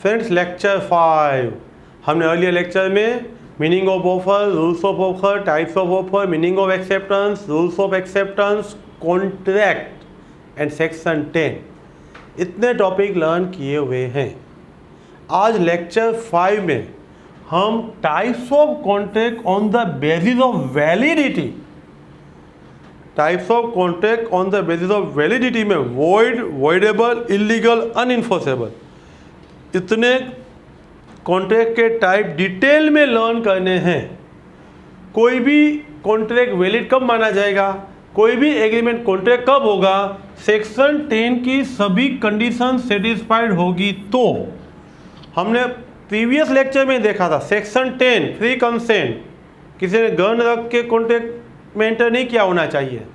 Friends lecture 5 हमने earlier lecture में meaning of offer, rules of offer, types of offer, meaning of acceptance, rules of acceptance, contract and section 10 इतने topic learn किए हुए हैं। आज lecture 5 में हम types of contract on the basis of validity, types of contract on the basis of validity में void, voidable, illegal, अनइन्फोर्सेबल इतने contract के टाइप डिटेल में लर्न करने हैं। कोई भी कॉन्ट्रैक्ट वैलिड कब माना जाएगा, कोई भी एग्रीमेंट कॉन्ट्रैक्ट कब होगा, सेक्शन 10 की सभी कंडीशन सेटिस्फाइड होगी। तो हमने प्रीवियस लेक्चर में देखा था सेक्शन 10 फ्री कंसेंट, किसी ने गन रख के कॉन्ट्रैक्ट में एंटर नहीं किया होना चाहिए,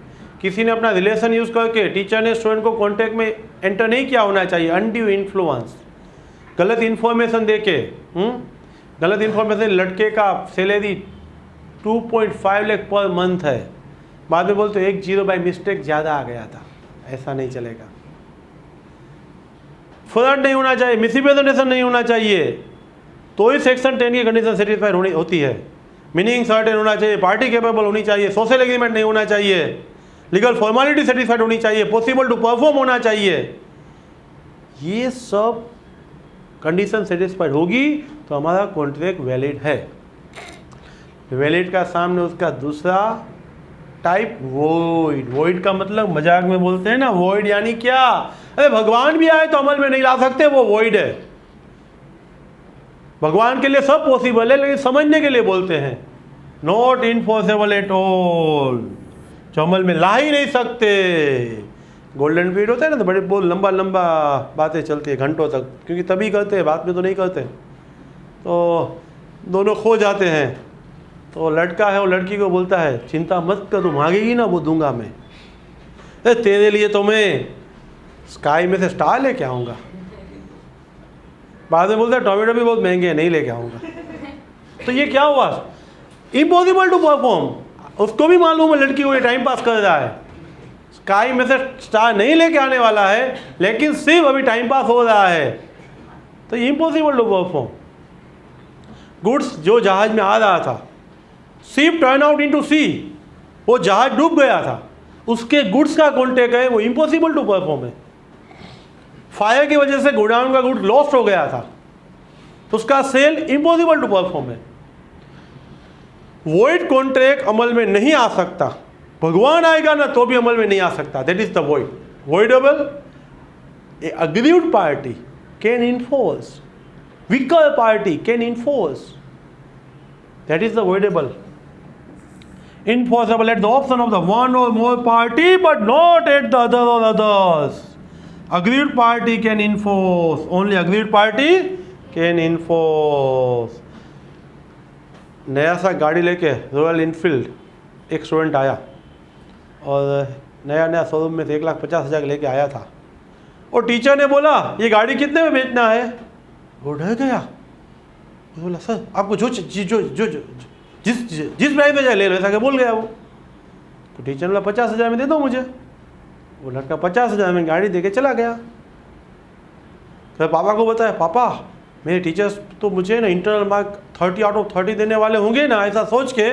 किसी ने अपना रिलेशन यूज करके टीचर ने स्टूडेंट को कॉन्ट्रैक्ट में एंटर नहीं किया होना चाहिए, अनड्यू इन्फ्लुएंस, गलत इन्फॉर्मेशन देके, गलत इन्फॉर्मेशन, लड़के का सैलरी 2.5 लाख पर मंथ है, बाद में बोलते एक जीरो बाय मिस्टेक ज़्यादा आ गया था, ऐसा नहीं चलेगा। फ्रॉड नहीं होना चाहिए, मिसरिप्रेजेंटेशन नहीं होना चाहिए, तो ही सेक्शन 10 की कंडीशन सेटिस्फाइड होती है। मीनिंग सर्टेन होना चाहिए, पार्टी कैपेबल होनी चाहिए, सोशल एग्रीमेंट नहीं होना चाहिए, लीगल फॉर्मेलिटी सेटिस्फाइड होनी चाहिए, पॉसिबल टू परफॉर्म होना चाहिए। ये सब कंडीशन सेटिस्फाइड होगी तो हमारा कॉन्ट्रैक्ट वैलिड है। वैलिड का सामने उसका दूसरा टाइप वॉइड। वॉइड का मतलब मजाक में बोलते हैं ना, वॉइड यानी क्या, अरे भगवान भी आए तो अमल में नहीं ला सकते, वो वॉइड है। भगवान के लिए सब पॉसिबल है, लेकिन समझने के लिए बोलते हैं नॉट इनफॉर्सेबल एट ऑल, जो अमल में ला ही नहीं सकते। गोल्डन पीरियड होता है ना, तो बड़े बहुत लंबा लंबा बातें चलती है घंटों तक, क्योंकि तभी करते हैं, बाद में तो नहीं करते, तो दोनों खो जाते हैं। तो लड़का है वो लड़की को बोलता है चिंता मत कर, तू मांगेगी ना वो दूंगा मैं, तेरे लिए तो मैं स्काई में से स्टार लेके आऊँगा। बाद में बोलता है टोमेटो भी बहुत महंगे हैं, नहीं लेके आऊँगा। तो ये क्या हुआ, इम्पॉसिबल टू परफॉर्म। उसको भी मालूम है लड़की को ये टाइम पास कर रहा है, स्काई में से स्टार नहीं लेके आने वाला है, लेकिन सिर्फ अभी टाइम पास हो रहा है, तो इम्पॉसिबल टू परफॉर्म। गुड्स जो जहाज में आ रहा था, शिप टर्न आउट इनटू सी, वो जहाज डूब गया था, उसके गुड्स का कॉन्टेक्ट है, वो इम्पॉसिबल टू परफॉर्म है। फायर की वजह से गोडाउन का गुड्स लॉस्ट हो गया था, तो उसका सेल इम्पॉसिबल टू परफॉर्म है। वॉइड कॉन्ट्रैक्ट अमल में नहीं आ सकता, भगवान आएगा ना तो भी अमल में नहीं आ सकता, that is the void. Voidable, A aggrieved party can enforce, weaker party can enforce, that is the voidable. Enforceable at the option of the one or more party, but not at the other or others. Aggrieved party can enforce. Only aggrieved party can enforce. नया सा गाड़ी लेके royal Enfield एक student आया और नया showroom में से 1,50,000 लेके आया था, और टीचर ने बोला ये गाड़ी कितने में बेचना है। वो डर गया, बोला सर आपको जो जिस प्राइस में जाए ले लो, ऐसा क्या बोल गया वो। तो टीचर ने बोला 50,000 में दे दो मुझे। वो लड़का 50,000 में गाड़ी देके चला गया। फिर पापा को बताया, पापा मेरे टीचर्स तो मुझे ना इंटरनल मार्क 30 आउट ऑफ 30 देने वाले होंगे ना, ऐसा सोच के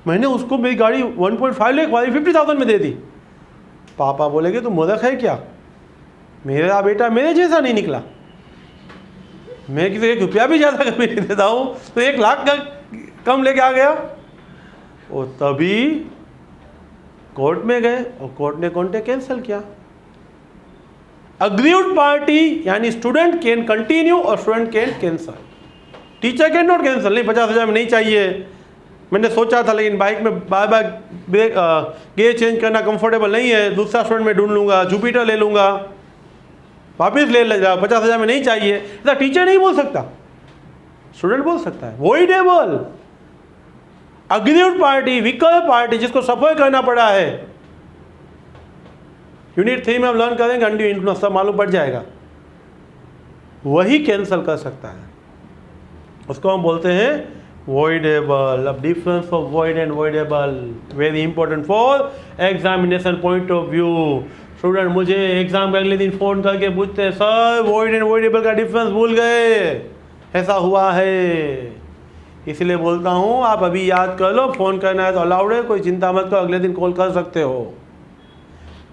मैंने उसको मेरी गाड़ी 1.5 लाख वाली 50,000 में दे दी। पापा बोलेगे तू मूर्ख है क्या, मेरा बेटा मेरे जैसा नहीं निकला, मैं किसी 1 रुपया भी ज़्यादा कभी नहीं देता हूँ, तो 1 लाख का कम लेके आ गया। और तभी कोर्ट में गए और कोर्ट ने कॉन्ट्रैक्ट कैंसिल किया। अग्रीव्ड पार्टी यानी स्टूडेंट कैन कंटिन्यू और student can cancel, teacher can not cancel. नहीं 50,000 में नहीं चाहिए, मैंने सोचा था लेकिन बाइक में बार बार गियर चेंज करना कंफर्टेबल नहीं है, दूसरा स्टूडेंट में ढूंढ लूँगा, जुपिटर ले लूँगा, वापस ले जाओ, 50,000 में नहीं चाहिए, ऐसा टीचर नहीं बोल सकता, स्टूडेंट बोल सकता है। Voidable, aggrieved party, weaker party जिसको सफर करना पड़ा है, यूनिट 3 में हम लर्न करेंगे, अनड्यू इन्फ्लुएंस सब मालूम पड़ जाएगा, वही कैंसिल कर सकता है, उसको हम बोलते हैं voidable. Of difference of void and voidable, very important for examination point of view. Student मुझे एग्जाम के अगले दिन फ़ोन करके पूछते हैं सर वॉइड एंड वॉइडेबल का डिफरेंस भूल गए, ऐसा हुआ है। इसलिए बोलता हूँ आप अभी याद कर लो, फ़ोन करना है तो अलाउड है, कोई चिंता मत करो, अगले दिन कॉल कर सकते हो।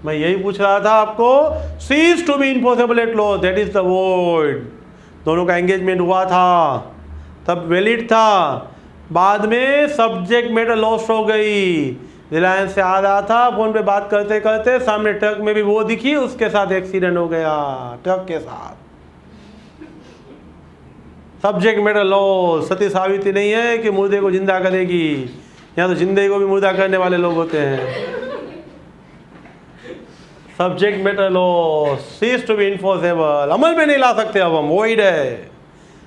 मैं यही पूछ रहा था आपको, cease to be impossible at law, that is the void. दोनों का एंगेजमेंट हुआ था, तब वैलिड था, बाद में सब्जेक्ट मैटर लॉस्ट हो गई। रिलायंस से आ रहा था, फोन पे बात करते करते सामने ट्रक में भी वो दिखी, उसके साथ एक्सीडेंट हो गया, ट्रक के साथ। सब्जेक्ट मैटर लॉस, सती सावित्री नहीं है कि मुर्दे को जिंदा करेगी, यहाँ तो जिंदे को भी मुर्दा करने वाले लोग होते हैं। Subject matter loss, cease to be enforceable, अमल में नहीं ला सकते अब हम, वॉइड है।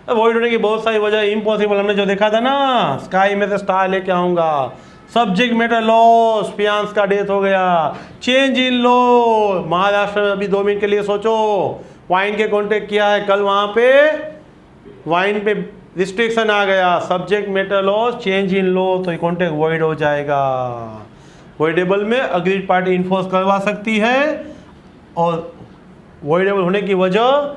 वॉइड होने की बहुत सारी वजह, इम्पॉसिबल हमने जो देखा था ना, स्काई में से स्टार लेके आऊंगा। सब्जेक्ट मैटर लॉस, फियांस का डेथ हो गया। चेंज इन लॉ, महाराष्ट्र में अभी 2 मिनट के लिए सोचो, वाइन के कॉन्टेक्ट किया है, कल वहाँ पे वाइन पे रिस्ट्रिक्शन आ गया, subject matter loss, change in law, तो ये कॉन्टेक्ट वॉइड हो जाएगा। वॉइडेबल में अग्रीड पार्टी इन्फोर्स करवा सकती है, और वॉइडेबल होने की वजह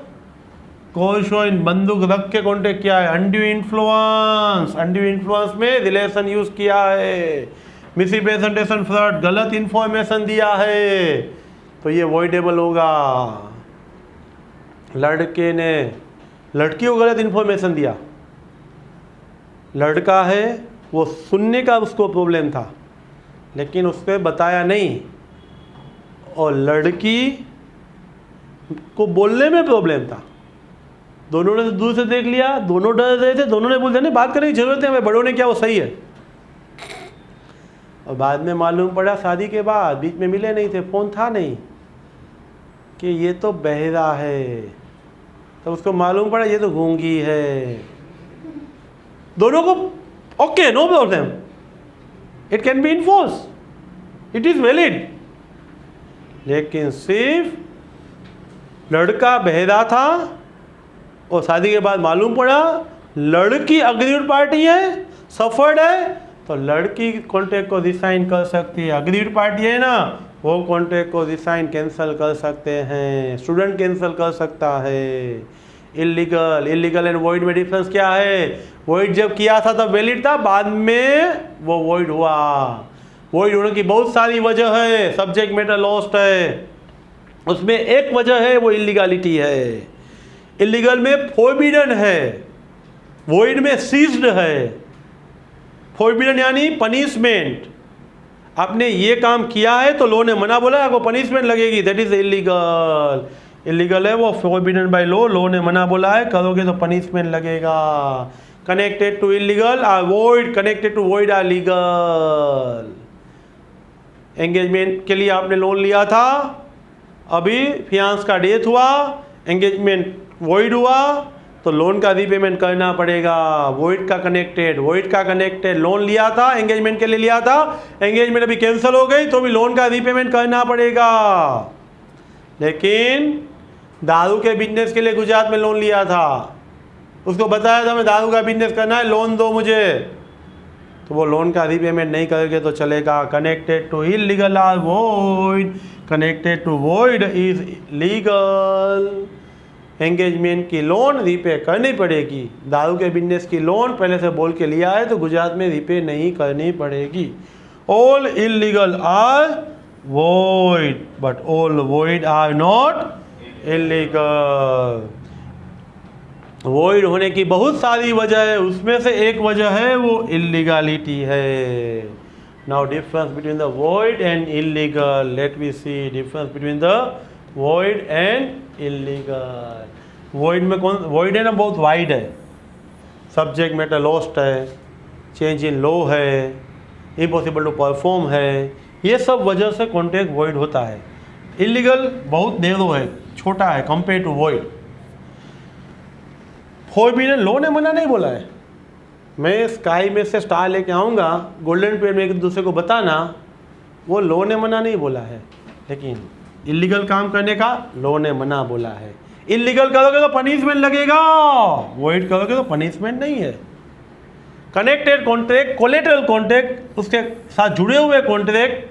कोशोइन बंदूक रख के कॉन्टेक्ट किया है। अनड्यू इन्फ्लुएंस, अनड्यू इन्फ्लुएंस में रिलेशन यूज किया है, मिसरिप्रेजेंटेशन फ्रॉड, गलत इंफॉर्मेशन दिया है, तो ये वॉइडेबल होगा। लड़के ने लड़की को गलत इंफॉर्मेशन दिया, लड़का है वो सुनने का उसको प्रॉब्लम था लेकिन उसने बताया नहीं, और लड़की को बोलने में प्रॉब्लम था। दोनों ने दूर से देख लिया, दोनों डर रहे थे, दोनों ने बोलते नहीं बात करने की जरूरत है, हमें बड़ों ने क्या वो सही है। और बाद में मालूम पड़ा शादी के बाद, बीच में मिले नहीं थे, फ़ोन था नहीं, कि ये तो बहरा है। तो उसको मालूम पड़ा ये तो गूंगी है। दोनों को okay, no problem, it can be enforce, it is valid. लेकिन सिर्फ लड़का बहरा था और शादी के बाद मालूम पड़ा लड़की अग्रीड पार्टी है, सफर्ड है, तो लड़की कॉन्ट्रैक्ट को रिसाइन कर सकती है। अग्रीड पार्टी है ना, वो कॉन्ट्रैक्ट को रिसाइन कैंसिल कर सकते हैं, स्टूडेंट कैंसिल कर सकता है। इलीगल, इलीगल एंड वॉइड में डिफरेंस क्या है? वॉइड जब किया था तब वैलिड था, बाद में वो वॉइड हुआ। वॉइड होने की बहुत सारी वजह है, सब्जेक्ट मैटर लॉस्ट है, उसमें एक वजह है वो इलीगलिटी है। इलीगल में फोरबिडन है, वॉइड में सीज्ड है। फोरबिडन यानी पनिशमेंट, आपने ये काम किया है तो लॉ ने मना बोला, आपको पनिशमेंट लगेगी, दैट इज इलीगल। इलीगल है वो फोरबिडन बाय लॉ, लॉ ने मना बोला है, करोगे तो पनिशमेंट लगेगा। Connected to illegal are void, connected to void are legal. Engagement के लिए आपने लोन लिया था, अभी फियांस का डेथ हुआ, एंगेजमेंट वॉइड हुआ, तो लोन का रीपेमेंट करना पड़ेगा। वॉइड का कनेक्टेड, वॉइड का कनेक्टेड, लोन लिया था, एंगेजमेंट के लिए लिया था, एंगेजमेंट अभी कैंसिल हो गई तो भी लोन का रीपेमेंट करना पड़ेगा। लेकिन दारू के बिजनेस के लिए गुजरात में लोन लिया था, उसको बताया था मैं दारू का बिजनेस करना है, लोन दो मुझे, तो वो लोन का रीपेमेंट नहीं करोगे तो चलेगा। Connected to illegal are void, connected to void is legal. Engagement की लोन रीपे करनी पड़ेगी, दारू के बिजनेस की लोन पहले से बोल के लिया है तो गुजरात में रीपे नहीं करनी पड़ेगी। All illegal are void but all void are not illegal. Void होने की बहुत सारी वजह है, उसमें से एक वजह है वो इलीगलिटी है। Now difference between the void and illegal, let we see difference between the void and illegal. Void में कौन, वॉइड है ना बहुत वाइड है, सब्जेक्ट मैटर लॉस्ट है, चेंज इन लॉ है, इम्पॉसिबल टू परफॉर्म है, ये सब वजह से कॉन्ट्रैक्ट वॉइड होता है। इलीगल बहुत नैरो है, छोटा है compare to void. Forbidden law ने मना नहीं बोला है, मैं स्काई में से स्टार लेके आऊँगा, गोल्डन पीरियड में एक दूसरे को बताना, वो लॉ ने मना नहीं बोला है। लेकिन इलीगल काम करने का लॉ ने मना बोला है। इलीगल करोगे तो पनिशमेंट लगेगा, वॉइड करोगे तो पनिशमेंट नहीं है। कनेक्टेड कॉन्ट्रैक्ट, कोलेटरल कॉन्ट्रैक्ट, उसके साथ जुड़े हुए कॉन्ट्रैक्ट,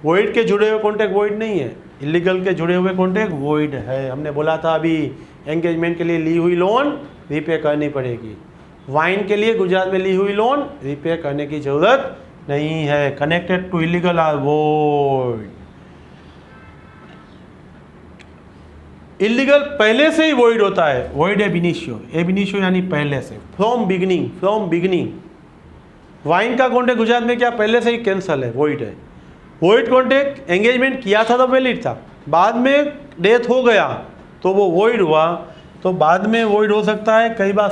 वॉइड के जुड़े हुए कॉन्ट्रैक्ट वॉइड नहीं है। इलीगल के जुड़े हुए कॉन्ट्रैक्ट वॉइड है। हमने बोला था अभी एंगेजमेंट के लिए ली हुई लोन रीपे करनी पड़ेगी, वाइन के लिए गुजरात में ली हुई लोन रीपे करने की ज़रूरत नहीं है। Connected to illegal are void. Illegal पहले से ही वॉइड होता है, वॉइड एब इनिशियो, एब इनिशियो यानी पहले से, from beginning, from beginning. Wine का कॉन्ट्रैक्ट गुजरात में क्या पहले से ही कैंसल है, वॉइड है। वॉइड कॉन्ट्रैक्ट एंगेजमेंट किया था तो वैलिड था, बाद में डेथ हो गया तो वो वॉइड हुआ, तो बाद में वॉइड हो सकता है। कई बार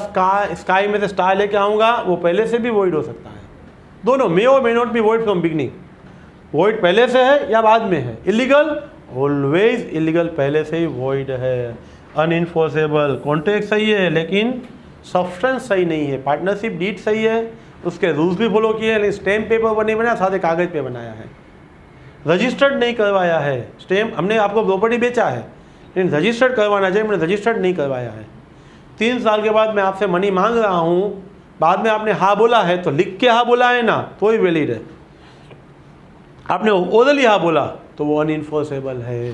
स्काई में से स्टार लेके आऊँगा, वो पहले से भी वॉइड हो सकता है। दोनों मे और may not be void from beginning. Void पहले से है या बाद में है। इलीगल ऑलवेज इलीगल पहले से ही वॉइड है। अनइन्फोर्सेबल कॉन्ट्रैक्ट सही है लेकिन सब्सटेंस सही नहीं है। पार्टनरशिप डीड सही है, उसके रूल्स भी फॉलो किए, लेकिन स्टैम्प पेपर पर नहीं बनाया, सादे कागज़ पे बनाया है। रजिस्टर्ड नहीं करवाया है स्टैम्प। हमने आपको प्रॉपर्टी बेचा है लेकिन रजिस्टर्ड करवाना चाहिए, मैंने रजिस्टर्ड नहीं करवाया है। 3 साल के बाद मैं आपसे मनी मांग रहा हूँ, बाद में आपने हाँ बोला है तो लिख के हाँ बोला है ना, तो ही वैलिड है। आपने ओरली हाँ बोला तो वो अनइन्फोर्सेबल है।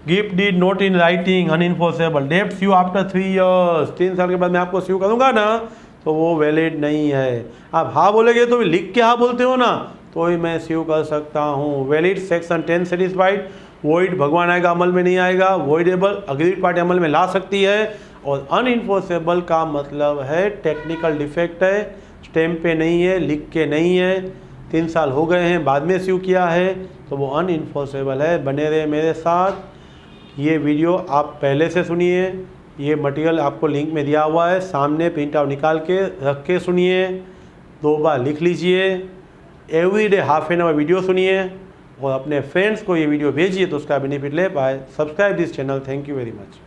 Gift deed not in writing unenforceable. डेप्ट स्यू आफ्टर 3 ईयर्स, 3 साल के बाद मैं आपको स्यू करूँगा ना तो वो वैलिड नहीं है। आप हाँ बोलेंगे तो भी लिख के हाँ बोलते हो ना, तो ही मैं स्यू कर सकता हूँ। Valid section 10 satisfied. वॉइड भगवान आएगा अमल में नहीं आएगा। वॉइडेबल अग्रीड पार्टी अमल में ला सकती है। और अनइन्फोर्सेबल का मतलब है टेक्निकल डिफेक्ट है, स्टैम्प पे नहीं है, लिख के नहीं है, 3 साल हो गए हैं, बाद में स्यू किया है, तो वो अनइन्फोर्सेबल है। बने रहे मेरे साथ। ये वीडियो आप पहले से सुनिए, ये मटेरियल आपको लिंक में दिया हुआ है, सामने प्रिंट आउट निकाल के रख के सुनिए, 2 बार लिख लीजिए, everyday half an hour video सुनिए और अपने फ्रेंड्स को ये वीडियो भेजिए तो उसका बेनिफिट ले पाए। Subscribe this channel. Thank you very much.